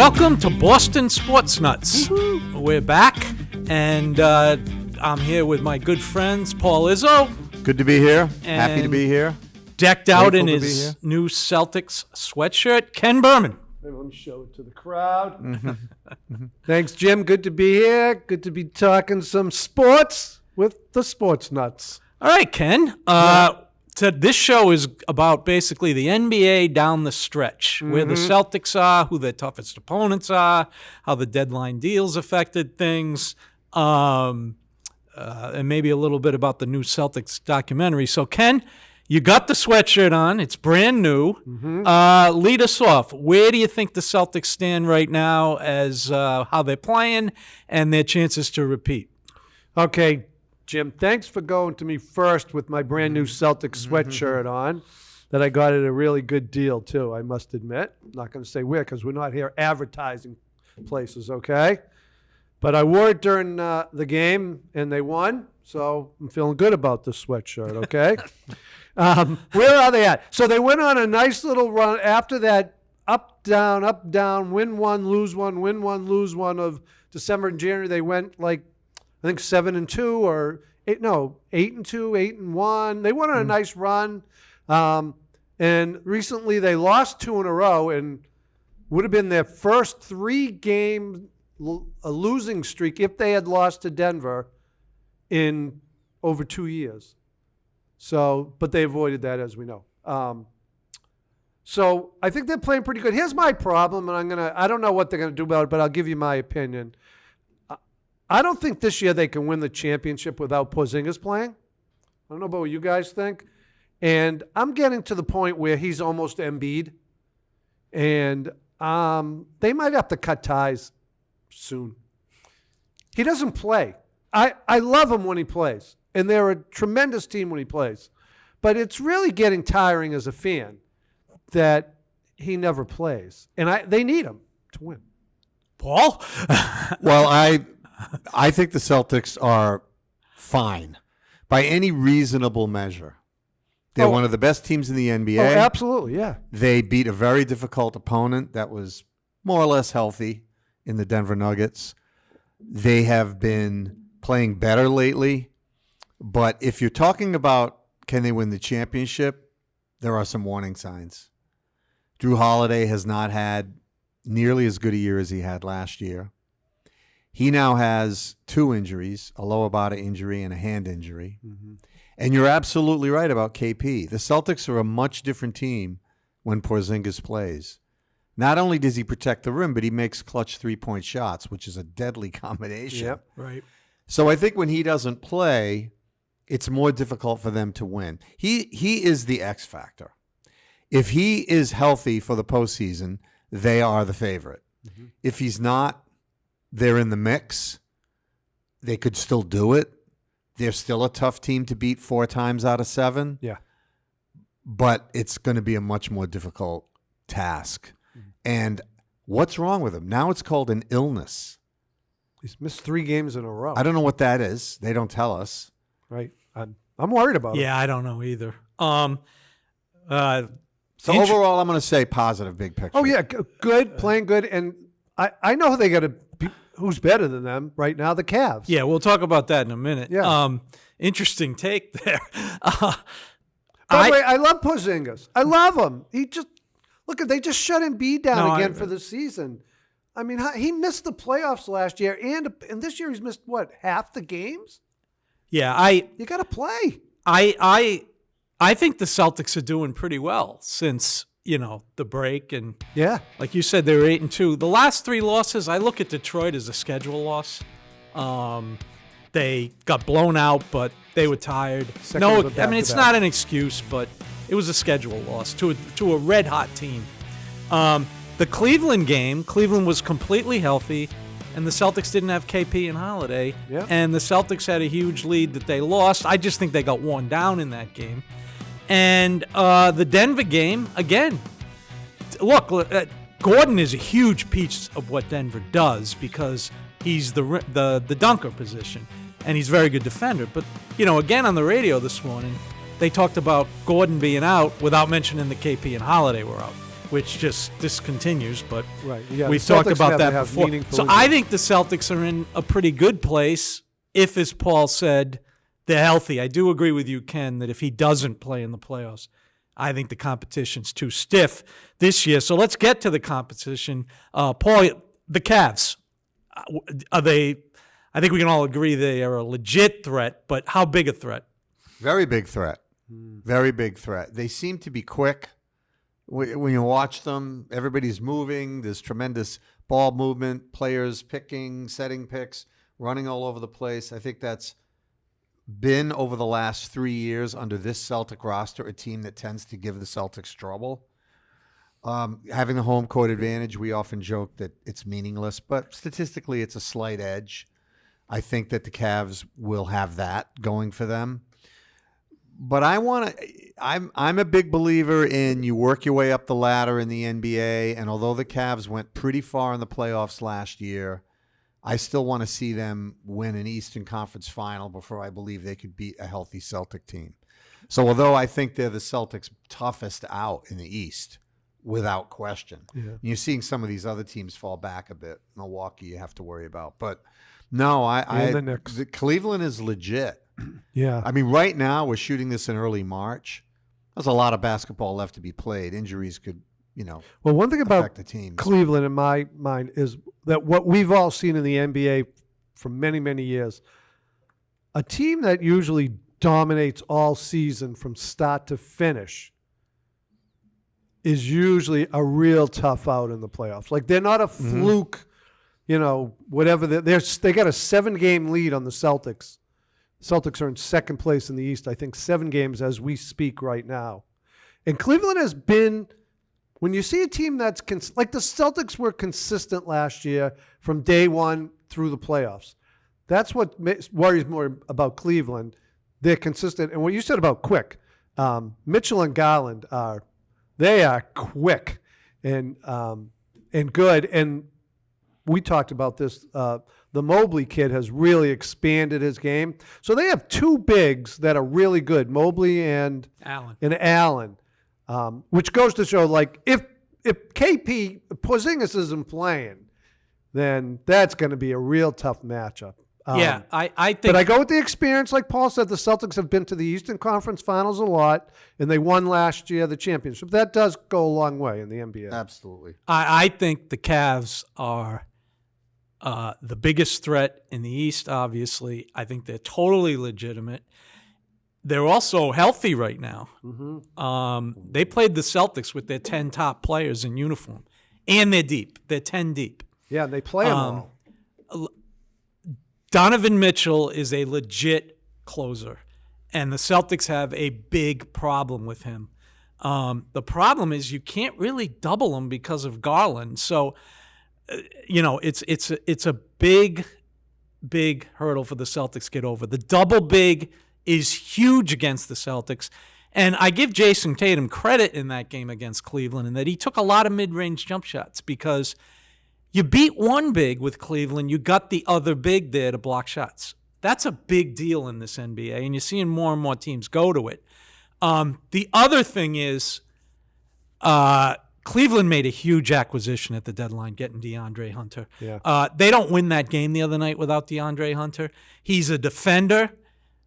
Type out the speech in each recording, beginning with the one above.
Welcome to Boston Sports Nuts. Woo-hoo. We're back, and I'm here with my good friends, Paul Izzo. Good to be here. Happy to be here. Decked out in his new Celtics sweatshirt, Ken Berman. Let me show it to the crowd. Thanks, Jim. Good to be here. Good to be talking some sports with the Sports Nuts. All right, Ken. So this show is about basically the NBA down the stretch, where the Celtics are, who their toughest opponents are, how the deadline deals affected things, and maybe a little bit about the new Celtics documentary. So, Ken, you got the sweatshirt on. It's brand new. Lead us off. Where do you think the Celtics stand right now as how they're playing and their chances to repeat? Okay, Jim, thanks for going to me first with my brand new Celtics sweatshirt on that I got at a really good deal, too, I must admit. I'm not going to say where because we're not here advertising places, okay? But I wore it during the game, and they won, so I'm feeling good about this sweatshirt, okay? Where are they at? So they went on a nice little run after that up, down, win one, lose one, win one, lose one of December and January. They went like, I think 7-2 or 8-2, 8-1. They went on a nice run. And recently they lost 2 in a row and would have been their first 3-game losing streak if they had lost to Denver in over 2 years. So, but they avoided that, as we know. So I think they're playing pretty good. Here's my problem, and I don't know what they're gonna do about it, but I'll give you my opinion. I don't think this year they can win the championship without Porzingis playing. I don't know about what you guys think. And I'm getting to the point where he's almost Embiid. And they might have to cut ties soon. He doesn't play. I love him when he plays. And they're a tremendous team when he plays. But it's really getting tiring as a fan that he never plays. And they need him to win. Paul? Well, I think the Celtics are fine by any reasonable measure. They're one of the best teams in the NBA. Oh, absolutely, yeah. They beat a very difficult opponent that was more or less healthy in the Denver Nuggets. They have been playing better lately. But if you're talking about can they win the championship, there are some warning signs. Drew Holiday has not had nearly as good a year as he had last year. He now has 2 injuries, a lower body injury and a hand injury. And you're absolutely right about KP. The Celtics are a much different team when Porzingis plays. Not only does he protect the rim, but he makes clutch 3-point shots, which is a deadly combination. Yep, right. So I think when he doesn't play, it's more difficult for them to win. He is the X factor. If he is healthy for the postseason, they are the favorite. If he's not, they're in the mix. They could still do it. They're still a tough team to beat 4 times out of 7. Yeah. But it's going to be a much more difficult task. And what's wrong with him? Now it's called an illness. He's missed 3 games in a row. I don't know what that is. They don't tell us. Right. I'm worried about it. Yeah, I don't know either. So overall, I'm going to say positive big picture. Oh, yeah, good, playing good. And I know who they got to be. Who's better than them right now? The Cavs. Yeah, we'll talk about that in a minute. Yeah. Interesting take there. By the way, I love Porzingis. I love him. They just shut Embiid down again for the season. I mean, he missed the playoffs last year, and this year he's missed, half the games? Yeah, you got to play. I think the Celtics are doing pretty well since the break, and like you said, they were 8-2. The last 3 losses, I look at Detroit as a schedule loss. They got blown out, but they were tired. It's not an excuse, but it was a schedule loss to a red hot team. The Cleveland game, Cleveland was completely healthy, and the Celtics didn't have KP and Holiday, and the Celtics had a huge lead that they lost. I just think they got worn down in that game. And the Denver game, again, look, Gordon is a huge piece of what Denver does because he's the dunker position, and he's a very good defender. But, again, on the radio this morning, they talked about Gordon being out without mentioning the KP and Holiday were out. which just discontinues. But Right. Yeah, we've the Celtics talked about have to that have before. meaningful So injuries. I think the Celtics are in a pretty good place if, as Paul said, they're healthy. I do agree with you, Ken, that if he doesn't play in the playoffs, I think the competition's too stiff this year. So let's get to the competition. Paul, the Cavs, are they? I think we can all agree they are a legit threat, but how big a threat? Very big threat. Very big threat. They seem to be quick. When you watch them, everybody's moving. There's tremendous ball movement, players picking, setting picks, running all over the place. I think that's been over the last 3 years under this Celtic roster, a team that tends to give the Celtics trouble. Having the home court advantage, we often joke that it's meaningless, but statistically it's a slight edge. I think that the Cavs will have that going for them. But I'm a big believer in you work your way up the ladder in the NBA, and although the Cavs went pretty far in the playoffs last year, I still want to see them win an Eastern Conference final before I believe they could beat a healthy Celtic team. So although I think they're the Celtics' toughest out in the East, without question, you're seeing some of these other teams fall back a bit. Milwaukee you have to worry about. But no, the Knicks. Cleveland is legit. Yeah. I mean, right now we're shooting this in early March. There's a lot of basketball left to be played. Injuries could, Well, one thing about affect the teams. Cleveland, in my mind, is that what we've all seen in the NBA for many, many years, a team that usually dominates all season from start to finish is usually a real tough out in the playoffs. Like, they're not a fluke, whatever. They got a 7-game lead on the Celtics. Celtics are in second place in the East, I think 7 games as we speak right now. And Cleveland has been, when you see a team that's, like the Celtics were consistent last year from day one through the playoffs. That's what worries more about Cleveland. They're consistent. And what you said about quick, Mitchell and Garland are quick and good. And we talked about this. The Mobley kid has really expanded his game. So they have 2 bigs that are really good, Mobley and Allen, which goes to show, like, if Porzingis isn't playing, then that's going to be a real tough matchup. I think. But I go with the experience. Like Paul said, the Celtics have been to the Eastern Conference Finals a lot, and they won last year the championship. That does go a long way in the NBA. Absolutely. I think the Cavs are the biggest threat in the East, obviously. I think they're totally legitimate. They're also healthy right now. They played the Celtics with their 10 top players in uniform, and they're deep. They're 10 deep. Yeah, and they play them all. Donovan Mitchell is a legit closer, and the Celtics have a big problem with him. The problem is you can't really double him because of Garland. So, it's a big hurdle for the Celtics to get over. The double big is huge against the Celtics. And I give Jayson Tatum credit in that game against Cleveland in that he took a lot of mid-range jump shots because you beat one big with Cleveland, you got the other big there to block shots. That's a big deal in this NBA, and you're seeing more and more teams go to it. The other thing is Cleveland made a huge acquisition at the deadline, getting DeAndre Hunter. Yeah. They don't win that game the other night without DeAndre Hunter. He's a defender.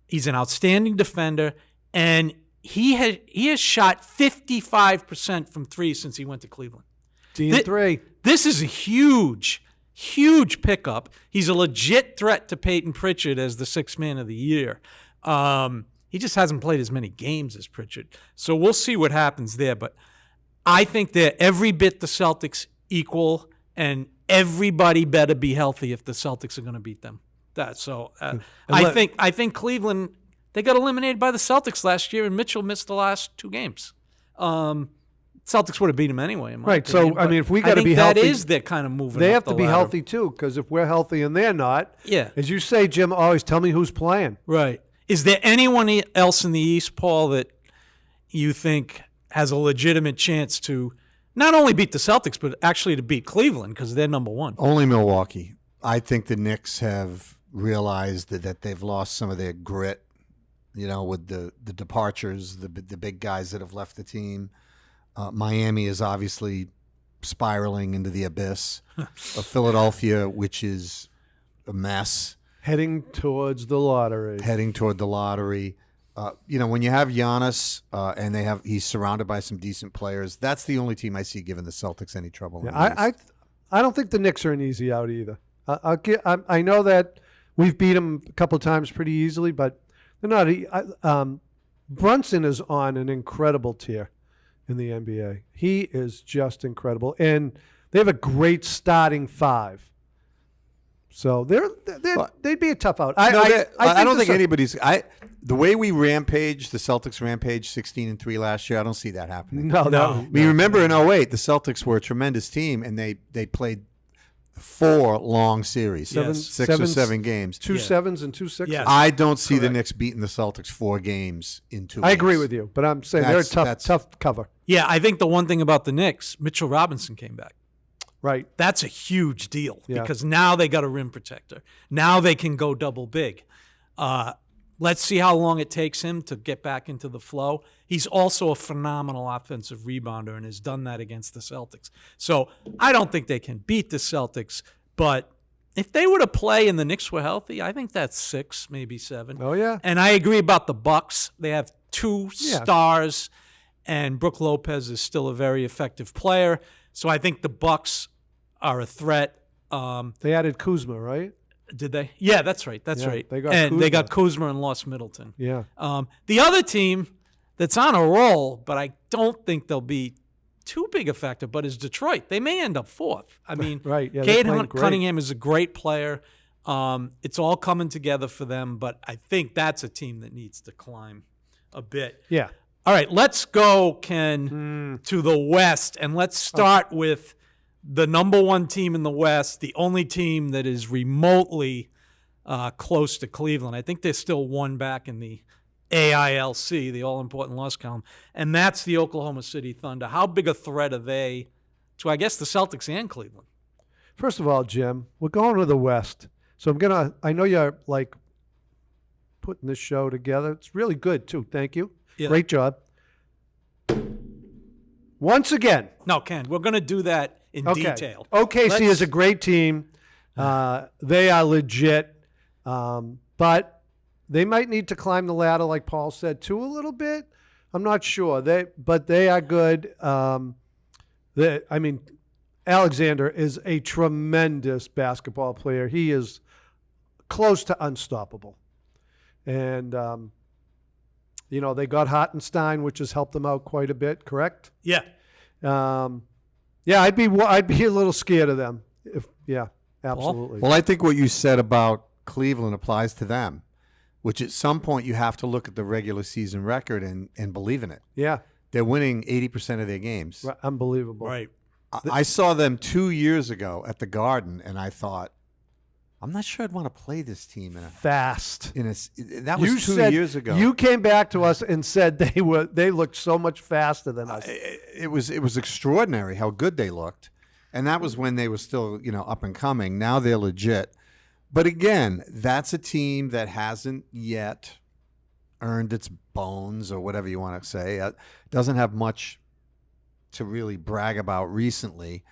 He's an outstanding defender, and he has shot 55% from 3 since he went to Cleveland. D3. This is a huge pickup. He's a legit threat to Peyton Pritchard as the 6th man of the year. He just hasn't played as many games as Pritchard. So we'll see what happens there. But I think they're every bit the Celtics equal, and everybody better be healthy if the Celtics are going to beat them. I think Cleveland, they got eliminated by the Celtics last year, and Mitchell missed the last 2 games. Celtics would have beat him anyway, in my opinion. So, I mean, if we got to be healthy. That is their kind of moving They up have the to be ladder. healthy, too, because if we're healthy and they're not, Yeah. as you say, Jim, always tell me who's playing. Right. Is there anyone else in the East, Paul, that you think has a legitimate chance to not only beat the Celtics, but actually to beat Cleveland because they're number 1? Only Milwaukee. I think the Knicks have realized that they've lost some of their grit, with the departures, the big guys that have left the team. Miami is obviously spiraling into the abyss. Philadelphia, which is a mess. Heading towards the lottery. Heading toward the lottery. When you have Giannis and he's surrounded by some decent players, that's the only team I see giving the Celtics any trouble. Yeah, I don't think the Knicks are an easy out either. I know that we've beat them a couple of times pretty easily, but they're not. Brunson is on an incredible tier in the NBA. He is just incredible, and they have a great starting five. So they'd be a tough out. I don't think anybody's. The way we rampaged, the Celtics rampaged 16-3 last year. I don't see that happening. No. I mean, remember in 2008, the Celtics were a tremendous team, and they played 4 long series, 6 or 7 games, 2 sevens and 2 sixes. Yes. I don't see the Knicks beating the Celtics 4 games in 2 weeks. I agree with you, but I'm saying they're a tough cover. Yeah, I think the one thing about the Knicks, Mitchell Robinson came back. Right. That's a huge deal because now they got a rim protector. Now they can go double big. Let's see how long it takes him to get back into the flow. He's also a phenomenal offensive rebounder and has done that against the Celtics. So I don't think they can beat the Celtics, but if they were to play and the Knicks were healthy, I think that's 6, maybe 7. Oh, yeah. And I agree about the Bucks. They have 2 stars, and Brook Lopez is still a very effective player. So I think the Bucks are a threat. They added Kuzma, right? Did they? Yeah, that's right. That's right. They got Kuzma. They got Kuzma and lost Middleton. Yeah. The other team that's on a roll, but I don't think they'll be too big a factor, but is Detroit. They may end up 4th. I mean, right. Yeah, Cade Cunningham is a great player. It's all coming together for them, but I think that's a team that needs to climb a bit. Yeah. All right, let's go, Ken, to the West, and let's start with the number 1 team in the West, the only team that is remotely close to Cleveland. I think they're still 1 back in the AILC, the all-important loss column, and that's the Oklahoma City Thunder. How big a threat are they to, I guess, the Celtics and Cleveland? First of all, Jim, we're going to the West. So I know you're like putting this show together. It's really good, too. Thank you. Yeah. Great job. Once again. No, Ken, we're going to do that in detail. OKC is a great team. They are legit. But they might need to climb the ladder, like Paul said, too, a little bit. I'm not sure. But they are good. Alexander is a tremendous basketball player. He is close to unstoppable. And, they got Hartenstein, which has helped them out quite a bit, correct? Yeah. I'd be a little scared of them. Absolutely. Well, I think what you said about Cleveland applies to them, which at some point you have to look at the regular season record and believe in it. Yeah. They're winning 80% of their games. Right. Unbelievable. Right. I saw them 2 years ago at the Garden, and I thought, I'm not sure I'd want to play this team fast. That was 2 years ago. You came back to us and said they looked so much faster than us. It was extraordinary how good they looked, and that was when they were still up and coming. Now they're legit, but again, that's a team that hasn't yet earned its bones or whatever you want to say. It doesn't have much to really brag about recently.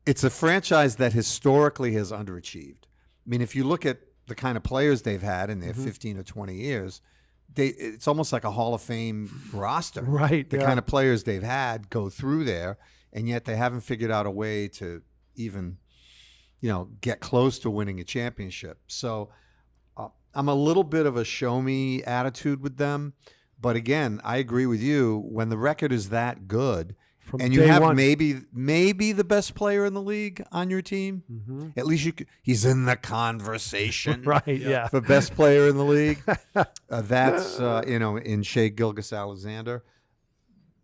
It's a franchise that historically has underachieved. I mean, if you look at the kind of players they've had in their 15 or 20 years, it's almost like a Hall of Fame roster. Right. The kind of players they've had go through there, and yet they haven't figured out a way to even, get close to winning a championship. So I'm a little bit of a show-me attitude with them. But again, I agree with you. When the record is that good, and you have maybe the best player in the league on your team. At least he's in the conversation, right? Yeah, for best player in the league. That's in Shai Gilgeous-Alexander.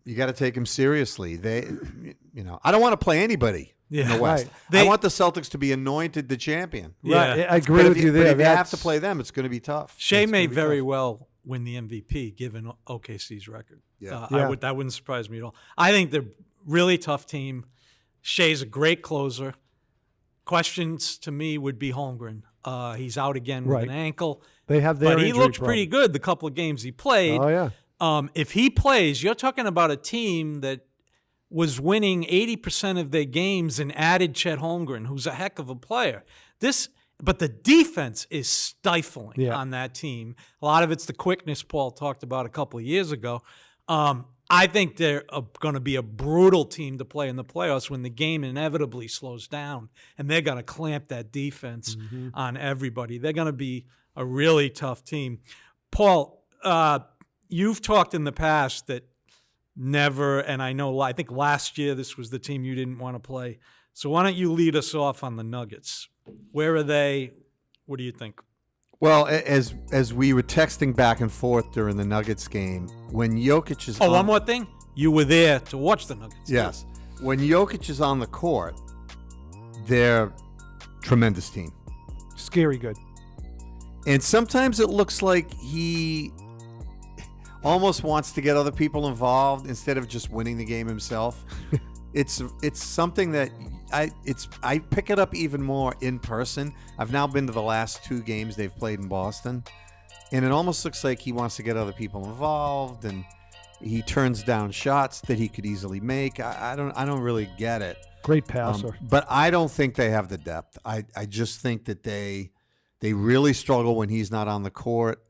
You got to take him seriously. I don't want to play anybody in the West. Right. I want the Celtics to be anointed the champion. Yeah, right. I agree with you there. But if you have to play them, it's going to be tough. Shai may very well win the MVP given OKC's record. That wouldn't surprise me at all. I think they're really tough team. Shai's a great closer. Questions to me would be Holmgren. He's out again with an ankle. They have their but he looked pretty good the couple of games he played. Oh, yeah. If he plays, you're talking about a team that was winning 80% of their games and added Chet Holmgren, who's a heck of a player. But the defense is stifling on that team. A lot of it's the quickness Paul talked about a couple of years ago. I think they're going to be a brutal team to play in the playoffs when the game inevitably slows down, and they're going to clamp that defense on everybody. They're going to be a really tough team. Paul, you've talked in the past that never, and I think last year this was the team you didn't want to play. So why don't you lead us off on the Nuggets? Where are they? What do you think? Well, as we were texting back and forth during the Nuggets game, when Jokic is one more thing. You were there to watch the Nuggets. Yes. When Jokic is on the court, they're a tremendous team. Scary good. And sometimes it looks like he almost wants to get other people involved instead of just winning the game himself. It's something that I pick it up even more in person. I've now been to the last 2 games they've played in Boston, and it almost looks like he wants to get other people involved, and he turns down shots that he could easily make. I don't really get it. Great passer. But I don't think they have the depth. I just think that they really struggle when he's not on the court.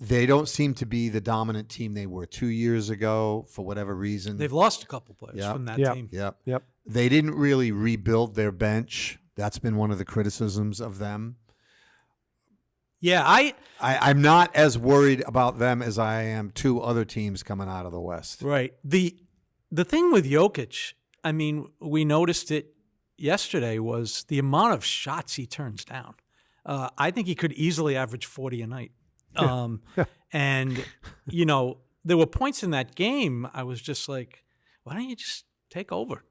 They don't seem to be the dominant team they were 2 years ago for whatever reason. They've lost a couple players from that team. Yep. They didn't really rebuild their bench. That's been one of the criticisms of them. Yeah, I'm not as worried about them as I am 2 other teams coming out of the West. Right. The thing with Jokic, I mean, we noticed it yesterday, was the amount of shots he turns down. I think he could easily average 40 a night. And, there were points in that game I was just like, why don't you just take over?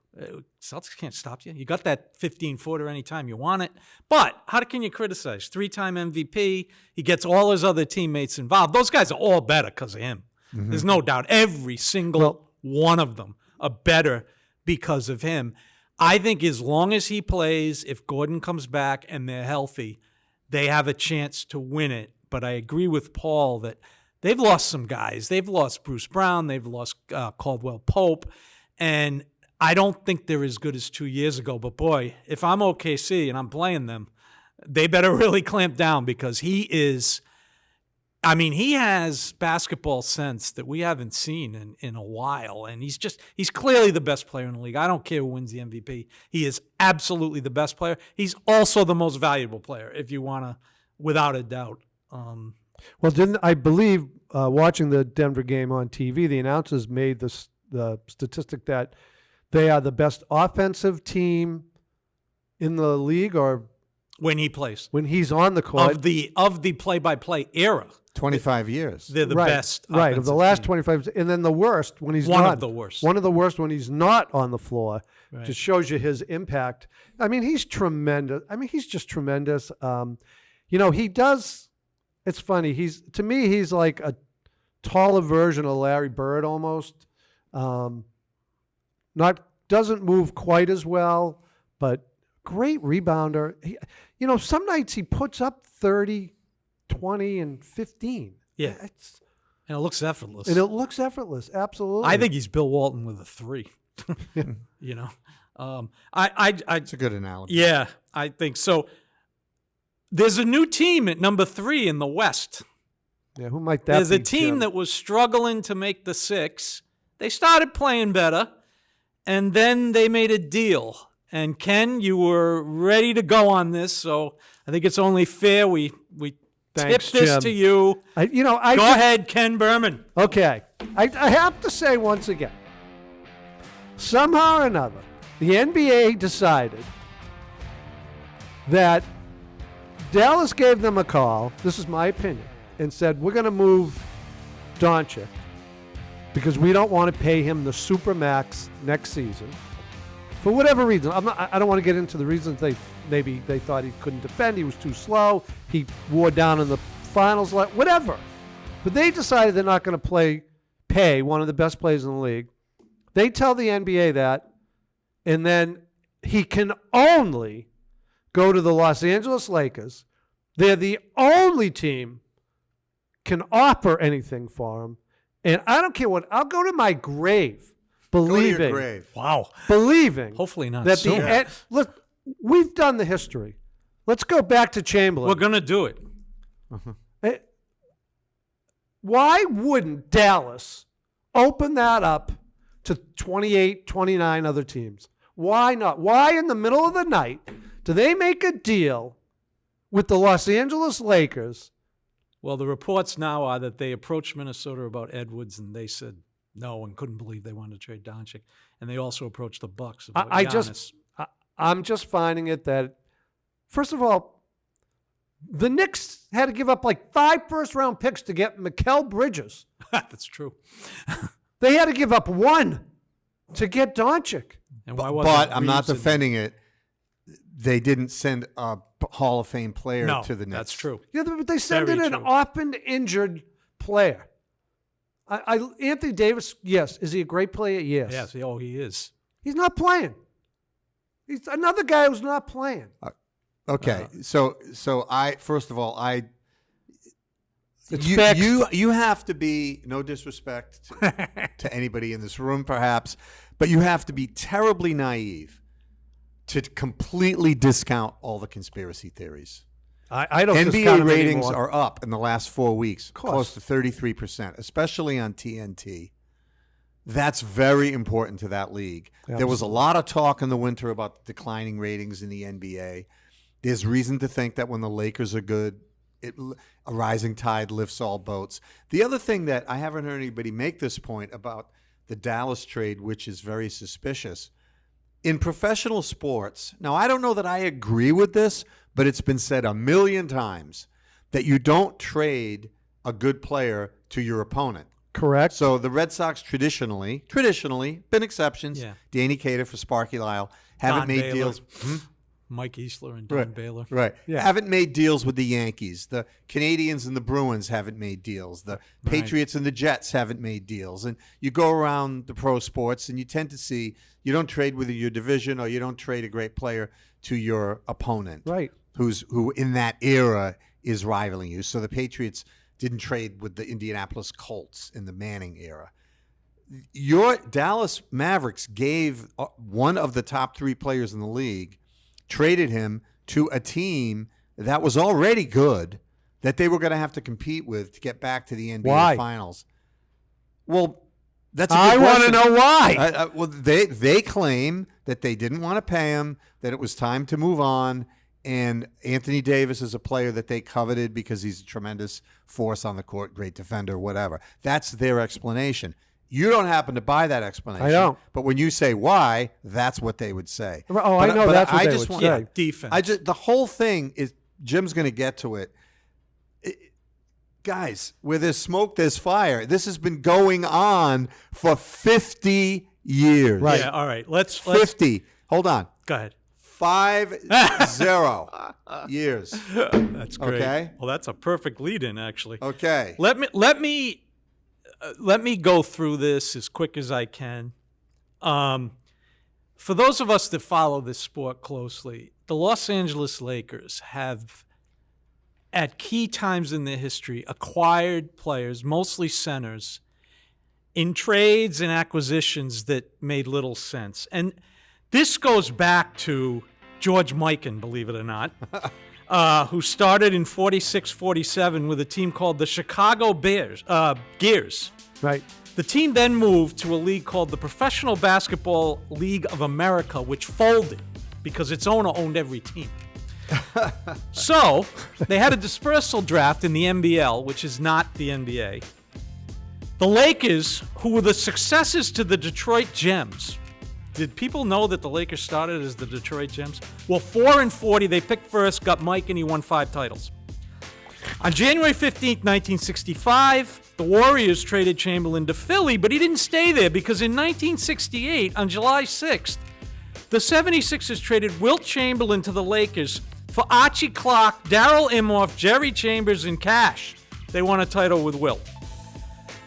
Celtics can't stop you. You got that 15-footer anytime you want it. But how can you criticize? 3-time MVP. He gets all his other teammates involved. Those guys are all better because of him. Mm-hmm. There's no doubt. Every single one of them are better because of him. I think as long as he plays, if Gordon comes back and they're healthy, they have a chance to win it. But I agree with Paul that they've lost some guys. They've lost Bruce Brown. They've lost Caldwell Pope. And I don't think they're as good as 2 years ago. But, boy, if I'm OKC and I'm playing them, they better really clamp down because he has basketball sense that we haven't seen in a while. And he's clearly the best player in the league. I don't care who wins the MVP. He is absolutely the best player. He's also the most valuable player, if you want to, without a doubt. Well, didn't I believe watching the Denver game on TV, the announcers made the statistic that they are the best offensive team in the league, or when he plays, when he's on the court of the play-by-play era. 25 years. They're the best. Right, of the last team. 25, and then the worst when he's one not. of the worst. One of the worst when he's not on the floor. Right. Just shows you his impact. I mean, he's tremendous. He's just tremendous. He does. It's funny. To me, he's like a taller version of Larry Bird almost. Doesn't move quite as well, but great rebounder. Some nights he puts up 30, 20, and 15. Yeah. And it looks effortless. Absolutely. I think he's Bill Walton with a 3. It's a good analogy. Yeah, I think so. There's a new team at number 3 in the West. Yeah, who might that be? There's a team that was struggling to make the 6. They started playing better, and then they made a deal. And Ken, you were ready to go on this, so I think it's only fair we Thanks, tip this Jim. to you. Go ahead, Ken Berman. Okay. I have to say once again, somehow or another, the NBA decided that Dallas gave them a call, this is my opinion, and said, we're going to move Doncic because we don't want to pay him the supermax next season. For whatever reason. I don't want to get into the reasons maybe they thought he couldn't defend, he was too slow, he wore down in the finals, whatever. But they decided they're not going to pay one of the best players in the league. They tell the NBA that, and then he can only go to the Los Angeles Lakers. They're the only team can offer anything for him. And I don't care what, I'll go to my grave believing. grave. Wow. Believing. Hopefully not that soon. Look, we've done the history. Let's go back to Chamberlain. We're going to do it. Why wouldn't Dallas open that up to 28, 29 other teams? Why not? Why in the middle of the night do they make a deal with the Los Angeles Lakers? Well, the reports now are that they approached Minnesota about Edwards, and they said no and couldn't believe they wanted to trade Doncic. And they also approached the Bucks about Giannis. I'm just finding it that, first of all, the Knicks had to give up like 5 first-round picks to get Mikal Bridges. That's true. They had to give up 1 to get Doncic. And why wasn't But I'm not Reeves in defending it. They didn't send a Hall of Fame player to the Knicks. That's true. Yeah, but they sent Very in an true. often injured player. Anthony Davis, yes. Is he a great player? Yes. Yes, he is. He's not playing. He's another guy who's not playing. Okay, so I first of all It's you have to be, no disrespect to anybody in this room perhaps, but you have to be terribly naive to completely discount all the conspiracy theories. I don't discount NBA him ratings anymore. are up in the last 4 weeks, course. close to 33%, especially on TNT. That's very important to that league. Yeah, there was a lot of talk in the winter about declining ratings in the NBA. There's reason to think that when the Lakers are good, a rising tide lifts all boats. The other thing that I haven't heard anybody make this point about the Dallas trade, which is very suspicious, in professional sports, now I don't know that I agree with this, but it's been said a million times that you don't trade a good player to your opponent. Correct. So the Red Sox traditionally, been exceptions. Yeah. Danny Cater for Sparky Lyle, haven't Don made Baylor. deals. Mike Easler and Don Baylor. Right. Yeah. Haven't made deals with the Yankees. The Canadians and the Bruins haven't made deals. The Patriots and the Jets haven't made deals. And you go around the pro sports and you tend to see you don't trade with your division or you don't trade a great player to your opponent. Right. Who in that era is rivaling you. So the Patriots didn't trade with the Indianapolis Colts in the Manning era. Your Dallas Mavericks gave one of the top 3 players in the league, traded him to a team that was already good, that they were going to have to compete with to get back to the NBA Finals. Well, that's a good I want to question. know why. Well, they claim that they didn't want to pay him, that it was time to move on, and Anthony Davis is a player that they coveted because he's a tremendous force on the court, great defender, whatever. That's their explanation. You don't happen to buy that explanation. I don't. But when you say why, that's what they would say. Oh, I know that's what they would say. Yeah, defense. The whole thing is, Jim's going to get to it. Guys, where there's smoke, there's fire. This has been going on for 50 years. Right. Yeah, all right. Let's 50. Hold on. Go ahead. 50 years. That's great. Okay. Well, that's a perfect lead-in, actually. Okay. Let me go through this as quick as I can. For those of us that follow this sport closely, the Los Angeles Lakers have, at key times in their history, acquired players, mostly centers, in trades and acquisitions that made little sense. And this goes back to George Mikan, believe it or not, who started in 46-47 with a team called the Chicago Gears. Right. The team then moved to a league called the Professional Basketball League of America, which folded because its owner owned every team. So they had a dispersal draft in the NBL, which is not the NBA. The Lakers, who were the successors to the Detroit Gems. Did people know that the Lakers started as the Detroit Gems? Well, 4-40, they picked first, got Mike, and he won 5 titles. On January 15th, 1965, the Warriors traded Chamberlain to Philly, but he didn't stay there because in 1968, on July 6th, the 76ers traded Wilt Chamberlain to the Lakers for Archie Clark, Darryl Imhoff, Jerry Chambers, and cash. They won a title with Wilt.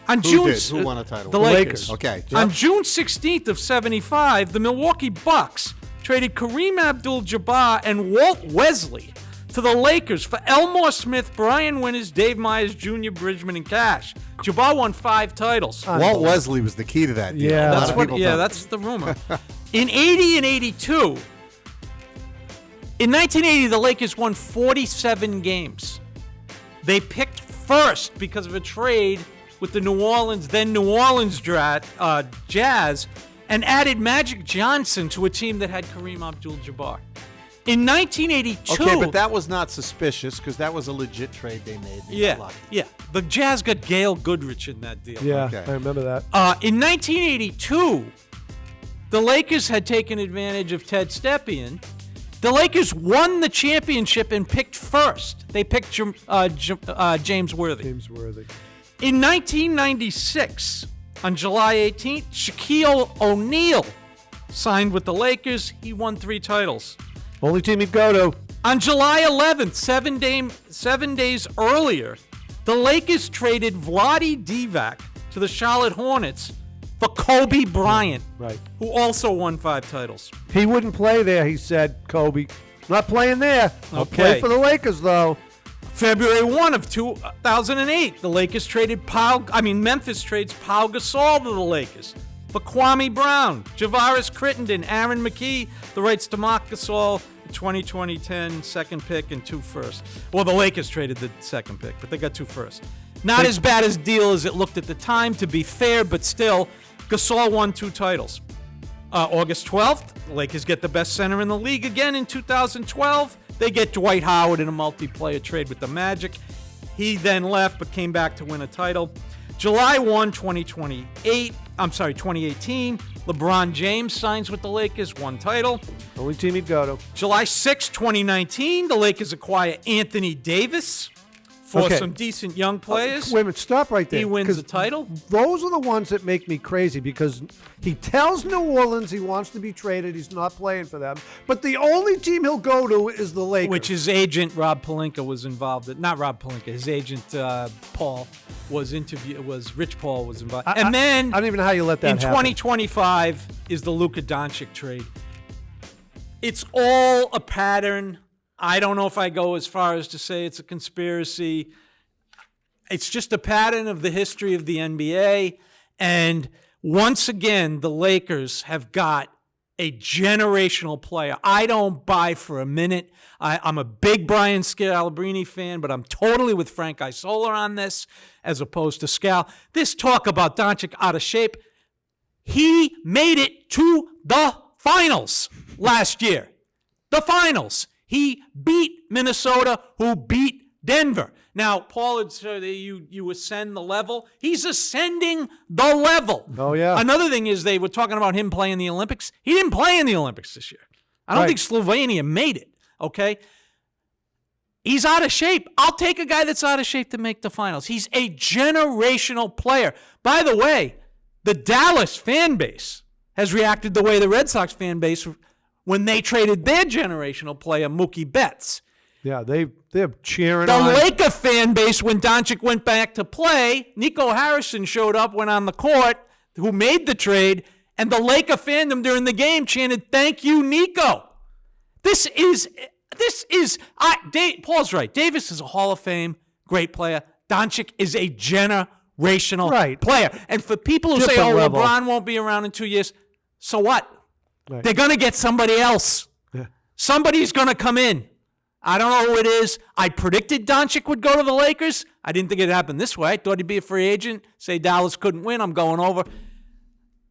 Who won a title? The Lakers. Okay. On June 16th of 75, the Milwaukee Bucks traded Kareem Abdul-Jabbar and Walt Wesley to to the Lakers for Elmore Smith, Brian Winters, Dave Myers Jr., Bridgman, and Cash. Jabbar won 5 titles. Walt Wesley was the key to that deal. Yeah. That's the rumor. In 80 and 82, in 1980, the Lakers won 47 games. They picked first because of a trade with the New Orleans Jazz, and added Magic Johnson to a team that had Kareem Abdul-Jabbar. In 1982... Okay, but that was not suspicious because that was a legit trade they made. Yeah. The Jazz got Gail Goodrich in that deal. Yeah, Okay. I remember that. In 1982, the Lakers had taken advantage of Ted Stepien. The Lakers won the championship and picked first. They picked James Worthy. James Worthy. In 1996, on July 18th, Shaquille O'Neal signed with the Lakers. He won 3 titles. Only team he'd go to. On July 11th, 7 days earlier, the Lakers traded Vlade Divac to the Charlotte Hornets for Kobe Bryant, Right. who also won 5 titles. He wouldn't play there, he said, Kobe. Not playing there. I'll Okay. play for the Lakers, though. February 1 of 2008, the Lakers traded Memphis trades Pau Gasol to the Lakers for Kwame Brown, Javaris Crittenden, Aaron McKee, the rights to Marc Gasol, 2010 second pick and 2 firsts. Well, the Lakers traded the second pick, but they got 2 firsts. Not as bad a deal as it looked at the time, to be fair, but still, Gasol won 2 titles. August 12th, the Lakers get the best center in the league again in 2012. They get Dwight Howard in a multiplayer trade with the Magic. He then left but came back to win a title. July 1, 2018, LeBron James signs with the Lakers, 1 title. Only team he'd go to. July 6, 2019, the Lakers acquire Anthony Davis for some decent young players. Wait a minute, stop right there. He wins 'cause the title. Those are the ones that make me crazy because he tells New Orleans he wants to be traded. He's not playing for them. But the only team he'll go to is the Lakers. Which his agent, Rob Pelinka, was involved in. Not Rob Pelinka, his agent, Paul, Rich Paul was involved. And then, I don't even know how you let that in happen. 2025 is the Luka Doncic trade. It's all a pattern. I don't know if I go as far as to say it's a conspiracy. It's just a pattern of the history of the NBA. And once again, the Lakers have got a generational player. I don't buy for a minute. I'm a big Brian Scalabrine fan, but I'm totally with Frank Isola on this as opposed to Scal. This talk about Doncic out of shape, he made it to the finals last year. The finals. He beat Minnesota, who beat Denver. Now, Paul had said you ascend the level. He's ascending the level. Oh, yeah. Another thing is they were talking about him playing the Olympics. He didn't play in the Olympics this year. I don't think Slovenia made it, okay? He's out of shape. I'll take a guy that's out of shape to make the finals. He's a generational player. By the way, the Dallas fan base has reacted the way the Red Sox fan base when they traded their generational player, Mookie Betts. Yeah, they're cheering The on. Laker fan base, when Doncic went back to play, Nico Harrison showed up, went on the court, who made the trade, and the Laker fandom during the game chanted, "Thank you, Nico." Paul's right. Davis is a Hall of Fame great player. Doncic is a generational player. And for people who say, Different level. LeBron won't be around in 2 years, so what? Right. They're going to get somebody else. Yeah. Somebody's going to come in. I don't know who it is. I predicted Doncic would go to the Lakers. I didn't think it'd happen this way. I thought he'd be a free agent, say Dallas couldn't win, I'm going over.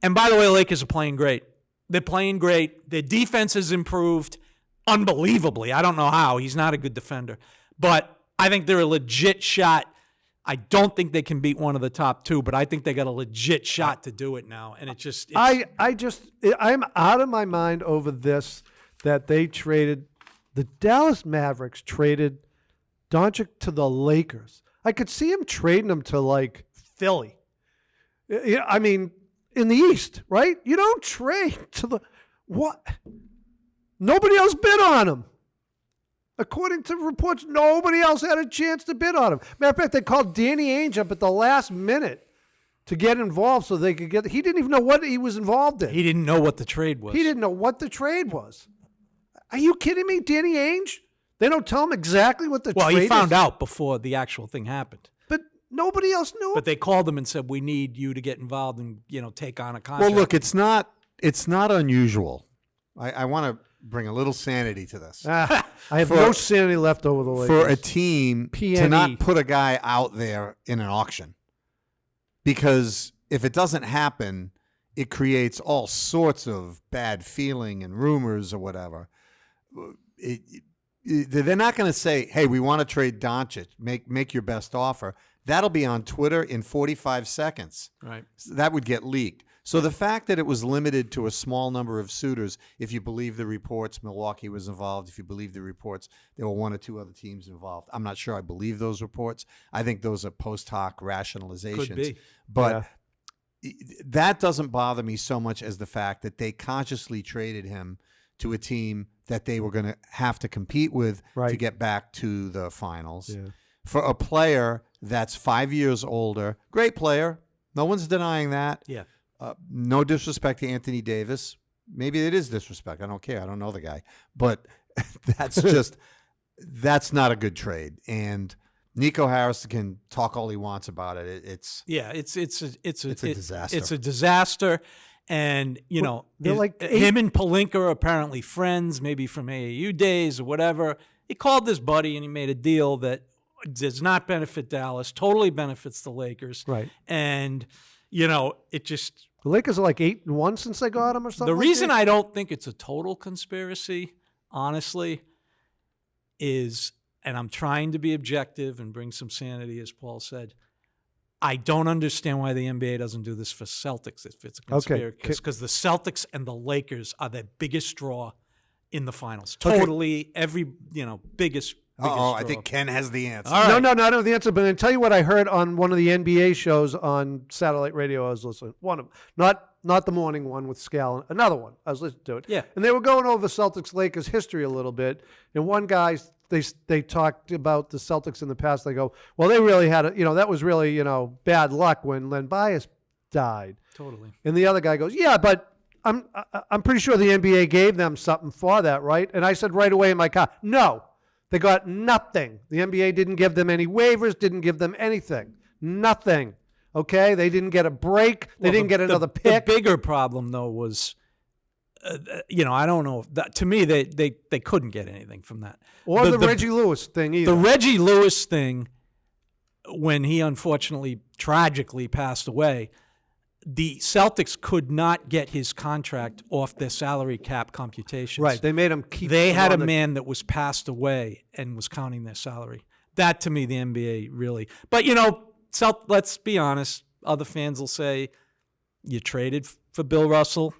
And by the way, the Lakers are playing great. They're playing great. Their defense has improved unbelievably. I don't know how. He's not a good defender. But I think they're a legit shot. I don't think they can beat one of the top 2, but I think they got a legit shot to do it now. And I'm out of my mind over this, that they traded, the Dallas Mavericks traded Doncic to the Lakers. I could see him trading him to, like, Philly. I mean, in the East, right? You don't trade to the, what? Nobody else bid on him. According to reports, nobody else had a chance to bid on him. Matter of fact, they called Danny Ainge up at the last minute to get involved so they could get. He didn't even know what he was involved in. He didn't know what the trade was. He didn't know what the trade was. Are you kidding me? Danny Ainge? They don't tell him exactly what the Well, trade he found is. out before the actual thing happened. But nobody else knew. But they called him and said, "We need you to get involved and take on a contract." Well, look, it's not unusual. I want to bring a little sanity to this. I have no sanity left over the Lakers. For a team to not put a guy out there in an auction. Because if it doesn't happen, it creates all sorts of bad feeling and rumors or whatever. They're not going to say, "Hey, we want to trade Doncic. Make your best offer." That'll be on Twitter in 45 seconds. Right. That would get leaked. So the fact that it was limited to a small number of suitors, if you believe the reports, Milwaukee was involved. If you believe the reports, there were one or two other teams involved. I'm not sure I believe those reports. I think those are post hoc rationalizations. Could be. But that doesn't bother me so much as the fact that they consciously traded him to a team that they were going to have to compete with to get back to the finals. Yeah. For a player that's 5 years older, great player. No one's denying that. Yeah. No disrespect to Anthony Davis. Maybe it is disrespect. I don't care. I don't know the guy. But that's not a good trade. And Nico Harris can talk all he wants about it. It's a disaster. It's a disaster. And, they're like him and Pelinka are apparently friends, maybe from AAU days or whatever. He called this buddy and he made a deal that does not benefit Dallas, totally benefits the Lakers. Right. And, it just... The Lakers are like 8-1 since they got him or something. The reason I don't think it's a total conspiracy, honestly, is, and I'm trying to be objective and bring some sanity, as Paul said, I don't understand why the NBA doesn't do this for Celtics if it's a conspiracy. Because the Celtics and the Lakers are the biggest draw in the finals. Totally, every, biggest draw. I think Ken has the answer. All right. No, I don't have the answer. But I'll tell you what I heard on one of the NBA shows on satellite radio. I was listening. One of them, not the morning one with Scal. Another one. I was listening to it. Yeah. And they were going over Celtics Lakers history a little bit. And one guy, they talked about the Celtics in the past. They go, well, they really had that was really bad luck when Len Bias died. Totally. And the other guy goes, yeah, but I'm pretty sure the NBA gave them something for that, right? And I said right away in my car, no. They got nothing. The NBA didn't give them any waivers, didn't give them anything. Nothing. Okay? They didn't get a break. They didn't get another pick. The bigger problem, though, was, I don't know. To me, they couldn't get anything from that. Or the Reggie Lewis thing either. The Reggie Lewis thing, when he unfortunately, tragically passed away, the Celtics could not get his contract off their salary cap computations. Right. They made him keep. They had a man that was passed away and was counting their salary. That, to me, the NBA really. But, let's be honest. Other fans will say, you traded for Bill Russell.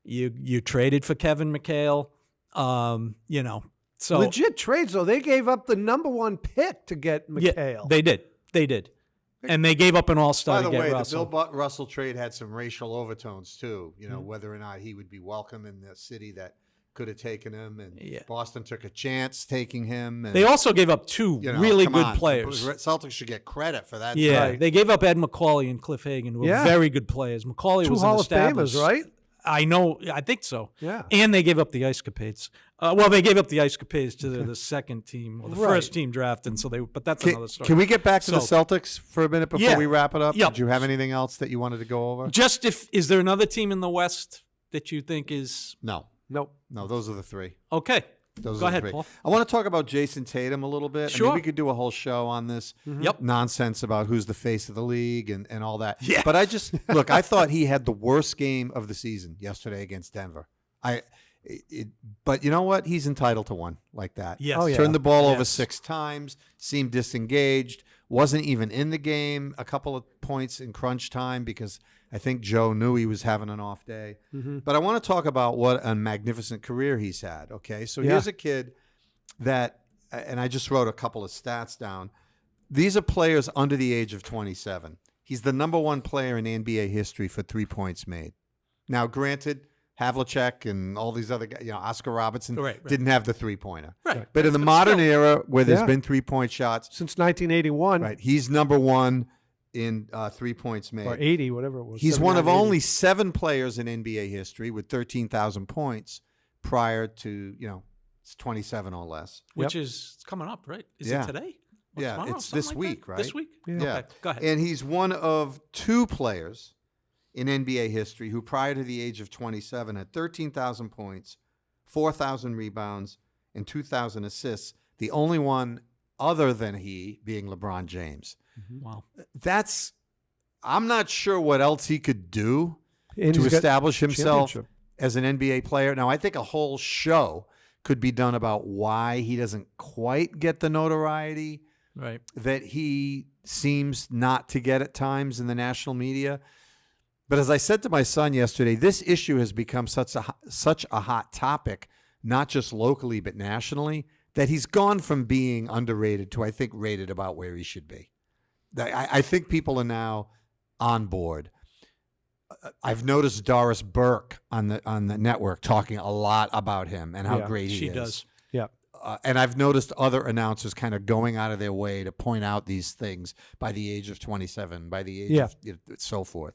You traded for Kevin McHale. So legit trades, though. They gave up the number one pick to get McHale. Yeah, they did. And they gave up an all-star to get Russell. By the way, the Bill Russell trade had some racial overtones, too. Whether or not he would be welcome in the city that could have taken him. And Boston took a chance taking him. And, they also gave up two really good players. Celtics should get credit for that. Yeah, trade. They gave up Ed McCauley and Cliff Hagan, who were very good players. McCauley Two was Hall an of established. Famers, right? I know. I think so. Yeah. And they gave up the Ice Capades. They gave up the Ice Capades to the second team or the first team drafted. But that's another story. Can we get back to the Celtics for a minute before we wrap it up? Yep. Did you have anything else that you wanted to go over? Is there another team in the West that you think is? No. Nope. No, those are the three. Okay. Go ahead, Paul. I want to talk about Jayson Tatum a little bit. Sure. I mean, we could do a whole show on this nonsense about who's the face of the league and all that. Yeah. But I thought he had the worst game of the season yesterday against Denver. But you know what? He's entitled to one like that. Yes. Oh, yeah. Turned the ball over 6 times, seemed disengaged, wasn't even in the game a couple of points in crunch time because I think Joe knew he was having an off day. Mm-hmm. But I want to talk about what a magnificent career he's had, okay? So here's a kid that, and I just wrote a couple of stats down. These are players under the age of 27. He's the number one player in NBA history for 3 points made. Now, granted, Havlicek and all these other guys, Oscar Robertson didn't have the three-pointer. Right. But in the modern era where there's been 3-point shots. Since 1981. Right. He's number one in 3 points made. Or 80, whatever it was. He's one of only 7 players in NBA history with 13,000 points prior to, It's 27 or less. Which is coming up, right? Is Yeah. it today? Or Yeah, tomorrow? it's Something this like week, that? right? This week? Yeah. Okay, go ahead. And he's one of 2 players in NBA history who, prior to the age of 27, had 13,000 points, 4,000 rebounds, and 2,000 assists. The only one other than he being LeBron James. Wow. I'm not sure what else he could do And to he's got establish himself championship. as an NBA player. Now, I think a whole show could be done about why he doesn't quite get the notoriety Right. that he seems not to get at times in the national media. But as I said to my son yesterday, this issue has become such a hot topic, not just locally but nationally, that he's gone from being underrated to, I think, rated about where he should be. I think people are now on board. I've noticed Doris Burke on the network talking a lot about him and how Yeah, great he She is. does. Yeah. And I've noticed other announcers kind of going out of their way to point out these things by the age of 27, by the age of so forth.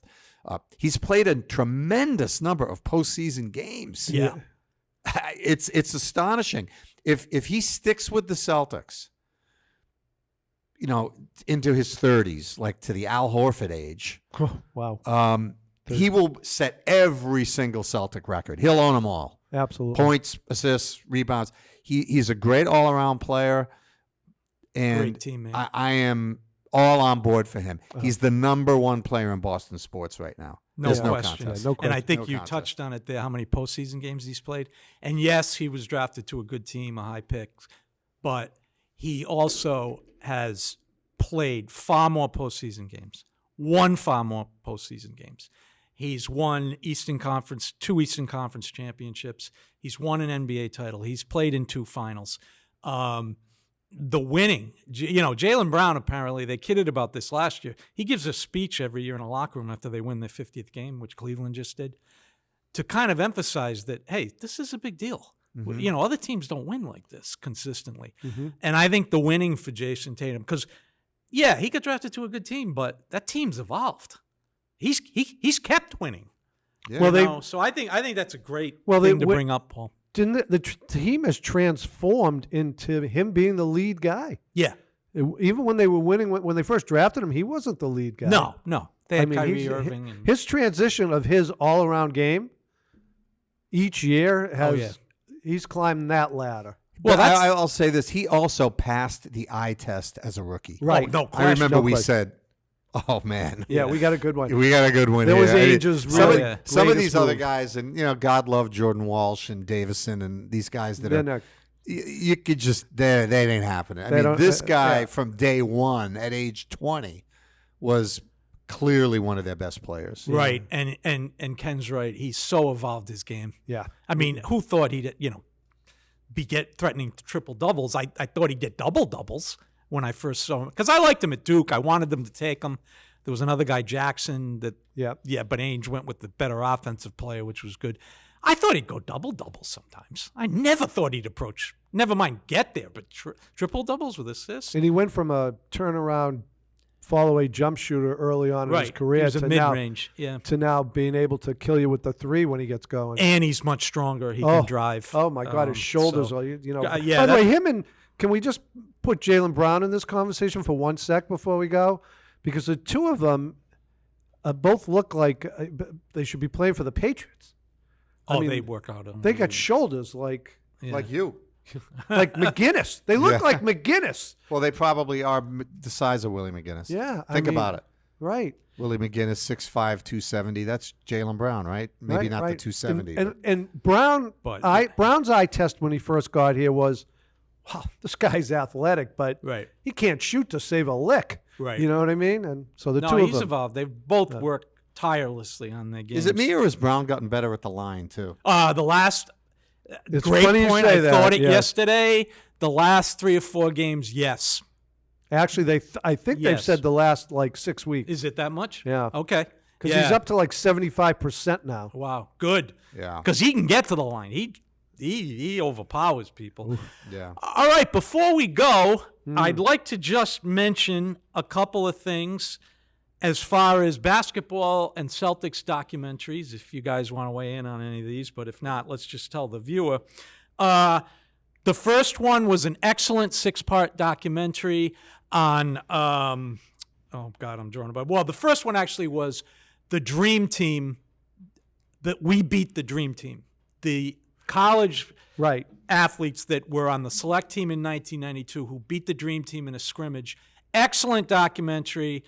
He's played a tremendous number of postseason games. Yeah. It's astonishing. If he sticks with the Celtics, into his 30s, like to the Al Horford age, Wow. he will set every single Celtic record. He'll own them all. Absolutely. Points, assists, rebounds. He's a great all-around player, and Great teammate. I am all on board for him. He's the number 1 player in Boston sports right now. No There's question. no contest. No And I question. think No you contest. touched on it there, how many postseason games he's played. And yes, he was drafted to a good team, a high pick, but he also has played far more postseason games, won far more postseason games. He's won 2 Eastern Conference championships. He's won an NBA title. He's played in 2 finals. The winning, Jaylen Brown, apparently, they kidded about this last year. He gives a speech every year in a locker room after they win their 50th game, which Cleveland just did, to kind of emphasize that, hey, this is a big deal. Mm-hmm. Other teams don't win like this consistently. And I think the winning for Jayson Tatum, because, yeah, he got drafted to a good team, but that team's evolved. He's kept winning. Yeah. Well, So I think that's a great Well, thing to they- bring up, Paul. Didn't the team has transformed into him being the lead guy? Yeah. Even when they were winning, when they first drafted him, he wasn't the lead guy. No. They had Kyrie he's- Irving. And, his transition of his all-around game each year has he's climbed that ladder. Well, that's- I'll say this. He also passed the eye test as a rookie. Right. no I question. remember no we question. said, oh, man. Yeah, we got a good one. We got a good one There here. was Ainge's some really of, some of greatest these other move. guys, and God love Jordan Walsh and Davison and these guys that They're are not- you could just that ain't happening. I They mean, don't- this guy yeah. from day one at age 20 was clearly one of their best players. Right. And Ken's right. He's so evolved his game. Yeah. I mean, who thought he'd, be threatening triple doubles? I thought he'd get double doubles when I first saw him, because I liked him at Duke. I wanted them to take him. There was another guy, Jackson, but Ainge went with the better offensive player, which was good. I thought he'd go double doubles sometimes. I never thought he'd approach, never mind get there, but triple doubles with assists. And he went from a turnaround fall-away jump shooter early on in his career He was a to mid-range, now being able to kill you with the 3 when he gets going. And he's much stronger. He can drive. Oh my God, his shoulders so- are yeah, By the way, can we just put Jaylen Brown in this conversation for 1 sec before we go? Because the 2 of them both look like they should be playing for the Patriots. I mean, they work out. They got shoulders like Like you. McGinnis. They look like McGinnis. Well, they probably are the size of Willie McGinnis. Yeah, Think about it. Right. Willie McGinnis, 6'5", 270. That's Jaylen Brown, right? Maybe not the 270. And Brown, Brown's eye test when he first got here was, wow, this guy's athletic, but Right. he can't shoot to save a lick. Right. You know what I mean? And so the 2 of he's them. evolved. They've both worked tirelessly on their games. Is it me or has Brown gotten better at the line, too? The last It's great funny you point. say I that, thought it yes. yesterday. The last 3 or 4 games, yes. Actually, I think they've Yes. said the last 6 weeks. Is it that much? Yeah. Okay. Because he's up to 75% now. Wow. Good. Yeah. Because he can get to the line. He overpowers people. Yeah. All right. Before we go, Hmm. I'd like to just mention a couple of things as far as basketball and Celtics documentaries, if you guys want to weigh in on any of these. But if not, let's just tell the viewer. The first one was an excellent 6-part documentary on, oh, God, I'm drawing about. Well, the first one actually was the Dream Team, that we beat the Dream Team. The college athletes that were on the select team in 1992 who beat the Dream Team in a scrimmage. Excellent documentary.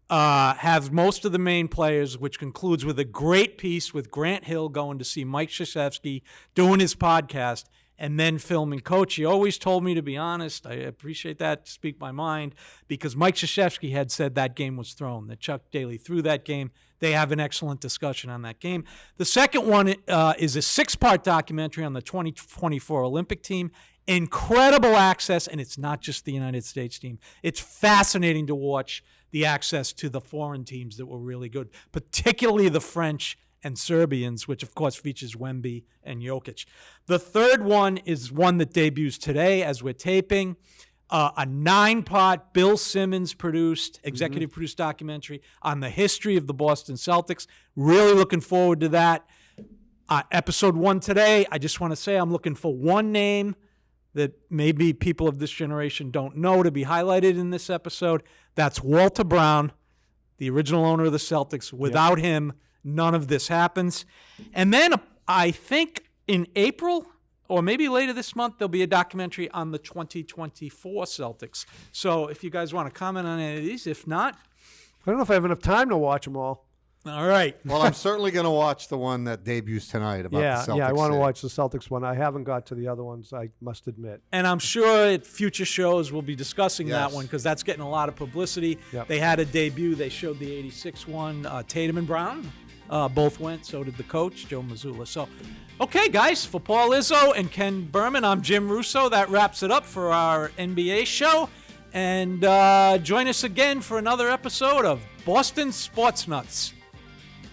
Has most of the main players, which concludes with a great piece with Grant Hill going to see Mike Krzyzewski doing his podcast and then filming Coach. He always told me to be honest. I appreciate that, to speak my mind, because Mike Krzyzewski had said that game was thrown, that Chuck Daly threw that game. They have an excellent discussion on that game. The second one is a 6-part documentary on the 2024 Olympic team. Incredible access, and it's not just the United States team. It's fascinating to watch the access to the foreign teams that were really good, particularly the French and Serbians, which of course features Wemby and Jokic. The third one is one that debuts today as we're taping, a 9-part Bill Simmons produced, executive produced documentary on the history of the Boston Celtics. Really looking forward to that. Episode 1 today, I just want to say I'm looking for one name that maybe people of this generation don't know to be highlighted in this episode. That's Walter Brown, the original owner of the Celtics. Without him, none of this happens. And then I think in April or maybe later this month, there'll be a documentary on the 2024 Celtics. So if you guys want to comment on any of these, if not, I don't know if I have enough time to watch them all. All right. Well, I'm certainly going to watch the one that debuts tonight about the Celtics. Yeah, I want to watch the Celtics one. I haven't got to the other ones, I must admit. And I'm sure at future shows we'll be discussing that one because that's getting a lot of publicity. Yep. They had a debut. They showed the 86 one. Tatum and Brown both went. So did the coach, Joe Mazzulla. So, okay, guys, for Paul Izzo and Ken Berman, I'm Jim Russo. That wraps it up for our NBA show. And join us again for another episode of Boston Sports Nuts.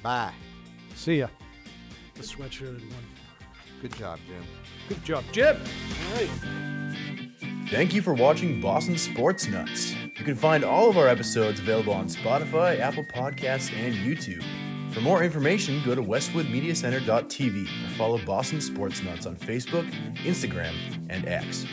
Bye. See ya. The sweatshirted one. Good job, Jim. Good job, Jim. All right. Thank you for watching Boston Sports Nuts. You can find all of our episodes available on Spotify, Apple Podcasts, and YouTube. For more information, go to westwoodmediacenter.tv or follow Boston Sports Nuts on Facebook, Instagram, and X.